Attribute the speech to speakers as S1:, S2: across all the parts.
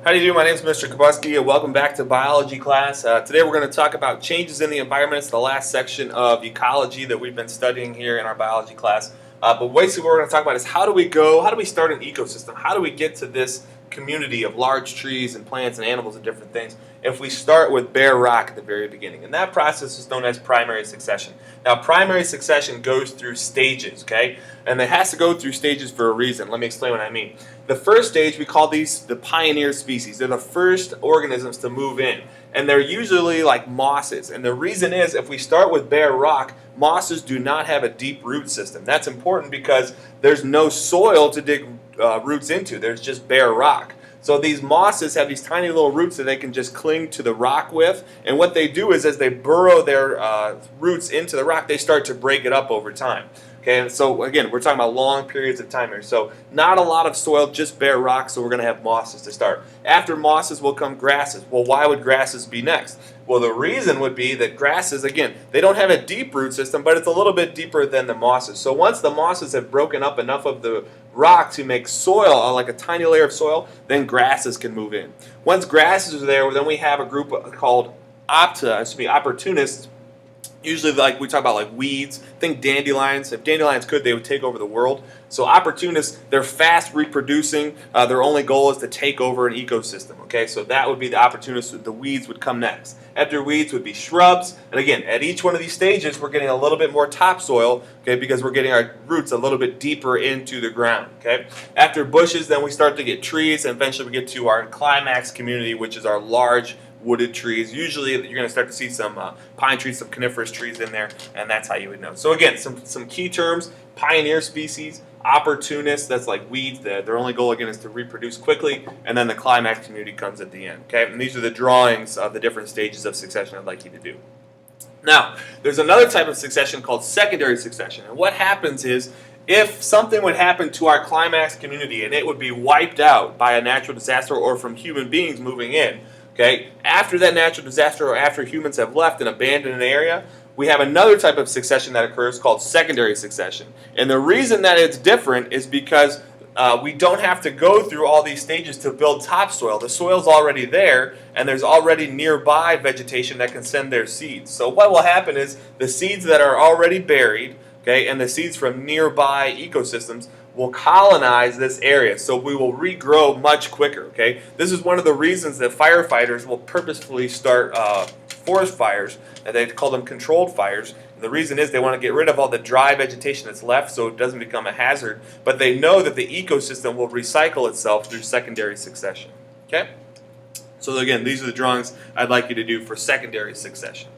S1: How do you do? My name is Mr. Kubuske, and welcome back to biology class. Today we're going to talk about changes in the environment. It's the last section of ecology that we've been studying here in our biology class. But basically what we're going to talk about is how do we start an ecosystem? How do we get to this community of large trees and plants and animals and different things if we start with bare rock at the very beginning? And that process is known as primary succession. Now, primary succession goes through stages, okay? And it has to go through stages for a reason. Let me explain what I mean. The first stage, we call these the pioneer species. They're the first organisms to move in. And they're usually like mosses. And the reason is, if we start with bare rock, mosses do not have a deep root system. That's important because there's no soil to dig roots into. There's just bare rock. So these mosses have these tiny little roots that they can just cling to the rock with. And what they do is, as they burrow their roots into the rock, they start to break it up over time. Okay, and so again, we're talking about long periods of time here. So not a lot of soil, just bare rock, so we're going to have mosses to start. After mosses will come grasses. Well, why would grasses be next? Well, the reason would be that grasses, again, they don't have a deep root system, but it's a little bit deeper than the mosses. So once the mosses have broken up enough of the rock to make soil, like a tiny layer of soil, then grasses can move in. Once grasses are there, then we have a group called opportunists. Usually, like we talk about, like weeds. Think dandelions. If dandelions could, they would take over the world. So opportunists, they're fast reproducing. Their only goal is to take over an ecosystem. Okay, so that would be the opportunists. The weeds would come next. After weeds would be shrubs. And again, at each one of these stages, we're getting a little bit more topsoil. Okay, because we're getting our roots a little bit deeper into the ground. Okay. After bushes, then we start to get trees, and eventually we get to our climax community, which is our large wooded trees. Usually you're going to start to see some pine trees, some coniferous trees in there, and that's how you would know. So again, some key terms: pioneer species, opportunists, that's like weeds, their only goal again is to reproduce quickly, and then the climax community comes at the end. Okay, and these are the drawings of the different stages of succession I'd like you to do. Now, there's another type of succession called secondary succession, and what happens is, if something would happen to our climax community and it would be wiped out by a natural disaster or from human beings moving in, okay, after that natural disaster or after humans have left and abandoned an area, we have another type of succession that occurs called secondary succession. And the reason that it's different is because we don't have to go through all these stages to build topsoil. The soil's already there, and there's already nearby vegetation that can send their seeds. So what will happen is the seeds that are already buried, okay, and the seeds from nearby ecosystems will colonize this area, so we will regrow much quicker. Okay, this is one of the reasons that firefighters will purposefully start forest fires, and they call them controlled fires. And the reason is they want to get rid of all the dry vegetation that's left, so it doesn't become a hazard. But they know that the ecosystem will recycle itself through secondary succession. Okay, so again, these are the drawings I'd like you to do for secondary succession.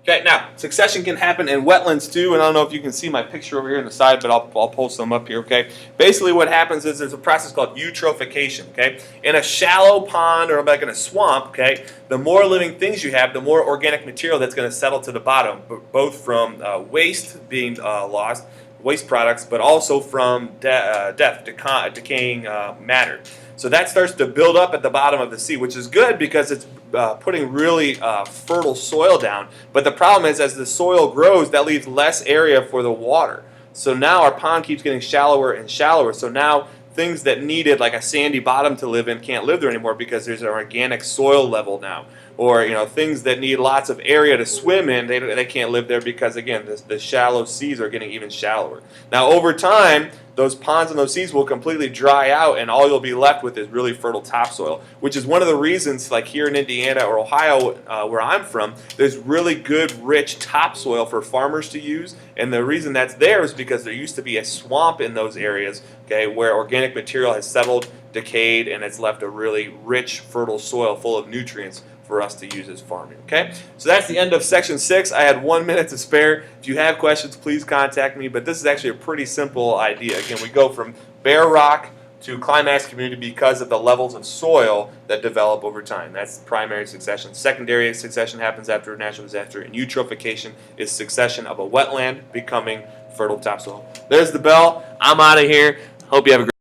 S1: Okay, now, succession can happen in wetlands too, and I don't know if you can see my picture over here on the side, but I'll post them up here, okay? Basically what happens is there's a process called eutrophication, okay? In a shallow pond or like in a swamp, okay, the more living things you have, the more organic material that's going to settle to the bottom, both from waste being lost, waste products, but also from decaying matter. So that starts to build up at the bottom of the sea, which is good because it's putting really fertile soil down. But the problem is, as the soil grows, that leaves less area for the water. So now our pond keeps getting shallower and shallower. So now things that needed like a sandy bottom to live in can't live there anymore because there's an organic soil level now. Or things that need lots of area to swim in, they can't live there because, again, the shallow seas are getting even shallower. Now, over time, those ponds and those seas will completely dry out, and all you'll be left with is really fertile topsoil, which is one of the reasons, like here in Indiana or Ohio, where I'm from, there's really good, rich topsoil for farmers to use. And the reason that's there is because there used to be a swamp in those areas, okay, where organic material has settled, decayed, and it's left a really rich, fertile soil full of nutrients for us to use as farming. Okay, so that's the end of section 6. I had 1 minute to spare. If you have questions, please contact me. But this is actually a pretty simple idea. Again, we go from bare rock to climax community because of the levels of soil that develop over time. That's primary succession. Secondary succession happens after a natural disaster, and eutrophication is succession of a wetland becoming fertile topsoil. There's the bell. I'm out of here. Hope you have a great